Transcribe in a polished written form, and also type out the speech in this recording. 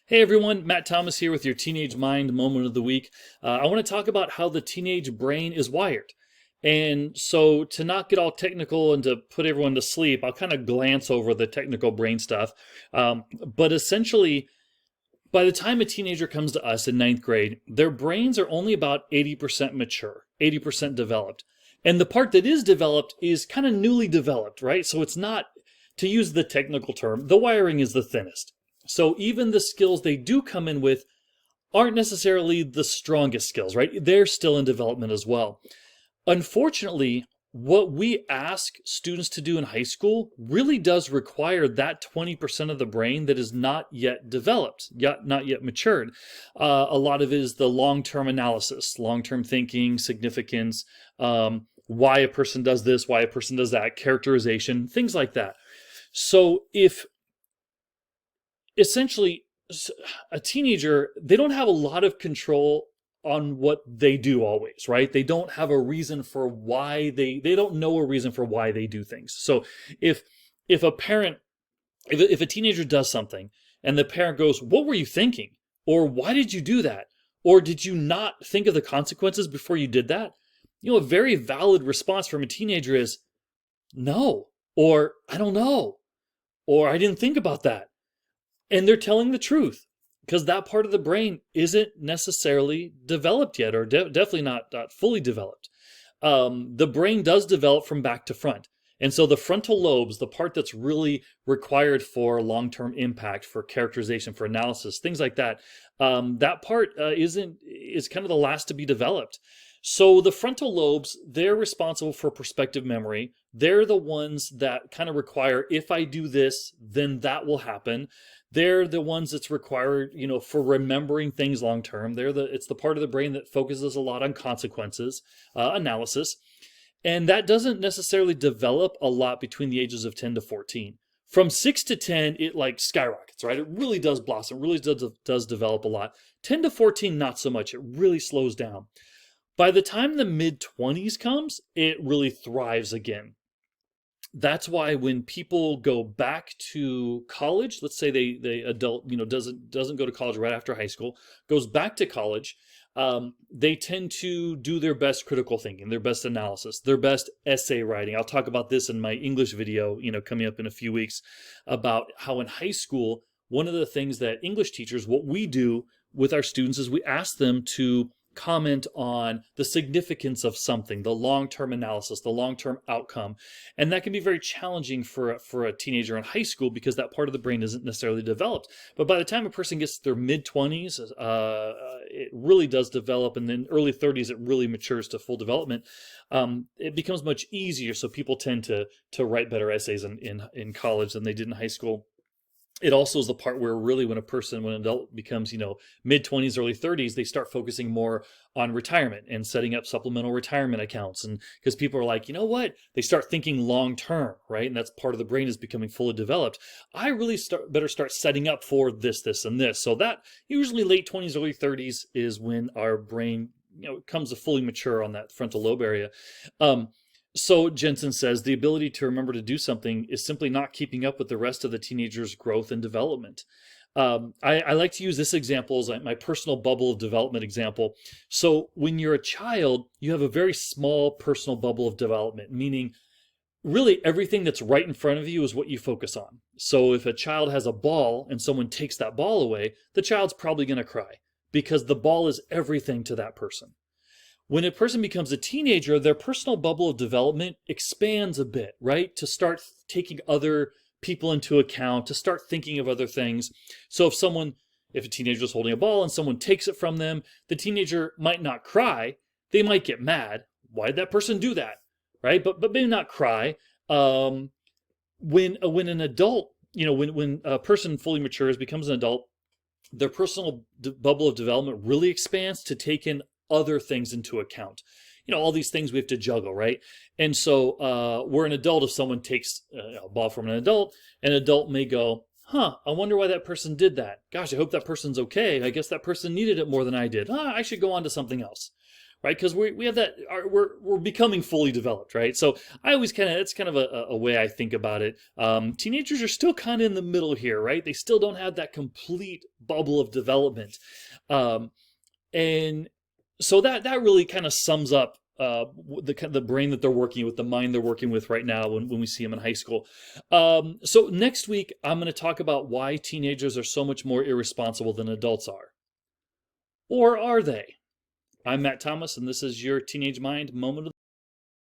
Hey everyone, Matt Thomas here with your Teenage Mind Moment of the Week. I want to talk about how the teenage brain is wired. And so, to not get all technical and to put everyone to sleep, I'll kind of glance over the technical brain stuff. But essentially, by the time a teenager comes to us in ninth grade, their brains are only about 80% mature, 80% developed. And the part that is developed is kind of newly developed, right? So, it's not, to use the technical term, the wiring is the thinnest. So even the skills they do come in with aren't necessarily the strongest skills, right? They're still in development as well. Unfortunately, what we ask students to do in high school really does require that 20% of the brain that is not yet developed, not yet matured. A lot of it is the long-term analysis, long-term thinking, significance, why a person does this, why a person does that, characterization, things like that. So if essentially a teenager, they don't have a lot of control on what they do always, right? They don't have a reason for why they don't know a reason for why they do things. So if a parent, if a teenager does something and the parent goes, "What were you thinking?" Or "Why did you do that?" Or "Did you not think of the consequences before you did that?" A very valid response from a teenager is no, or "I don't know," or "I didn't think about that." And they're telling the truth because that part of the brain isn't necessarily developed yet, or definitely not fully developed. The brain does develop from back to front. And so the frontal lobes, the part that's really required for long-term impact, for characterization, for analysis, things like that, that part is kind of the last to be developed. So the frontal lobes, they're responsible for perspective memory. They're the ones that kind of require, if I do this, then that will happen. They're the ones that's required, for remembering things long term. It's the part of the brain that focuses a lot on consequences, analysis. And that doesn't necessarily develop a lot between the ages of 10 to 14. From 6 to 10, it like skyrockets, right? It really does blossom, really does develop a lot. 10 to 14, not so much. It really slows down. By the time the mid-20s comes, it really thrives again. That's why when people go back to college, let's say they adult, doesn't go to college right after high school, goes back to college, they tend to do their best critical thinking, their best analysis, their best essay writing. I'll talk about this in my English video, coming up in a few weeks, about how in high school, one of the things that English teachers, what we do with our students is we ask them to comment on the significance of something, the long-term analysis, the long-term outcome. And that can be very challenging for a teenager in high school because that part of the brain isn't necessarily developed. But by the time a person gets to their mid-20s, it really does develop, and then early 30s, it really matures to full development. It becomes much easier, so people tend to write better essays in college than they did in high school. It also is the part where really when an adult becomes, mid-20s, early 30s, they start focusing more on retirement and setting up supplemental retirement accounts. And because people are like, you know what? They start thinking long term, right? And that's part of the brain is becoming fully developed. I really better start setting up for this, and this. So that usually late 20s, early 30s is when our brain, comes to fully mature on that frontal lobe area. So Jensen says the ability to remember to do something is simply not keeping up with the rest of the teenager's growth and development. I like to use this example as my personal bubble of development example. So when you're a child, you have a very small personal bubble of development, meaning really everything that's right in front of you is what you focus on. So if a child has a ball and someone takes that ball away, the child's probably going to cry because the ball is everything to that person. When a person becomes a teenager, their personal bubble of development expands a bit, right? To start taking other people into account, to start thinking of other things. So if a teenager is holding a ball and someone takes it from them, the teenager might not cry. They might get mad. Why did that person do that? Right? But maybe not cry. When an adult, when a person fully matures, becomes an adult, their personal bubble of development really expands to take in other things into account. All these things we have to juggle, right? And so we're an adult. If someone takes a ball from an adult may go, I wonder why that person did that. Gosh, I hope that person's okay. I guess that person needed it more than I did. I should go on to something else. right? Because we have that, we're becoming fully developed, right? So I always it's kind of a way I think about it. Teenagers are still kind of in the middle here, right? They still don't have that complete bubble of development. And so that really kind of sums up the brain that they're working with, the mind they're working with right now when we see them in high school. So next week, I'm going to talk about why teenagers are so much more irresponsible than adults are. Or are they? I'm Matt Thomas, and this is your Teenage Mind Moment of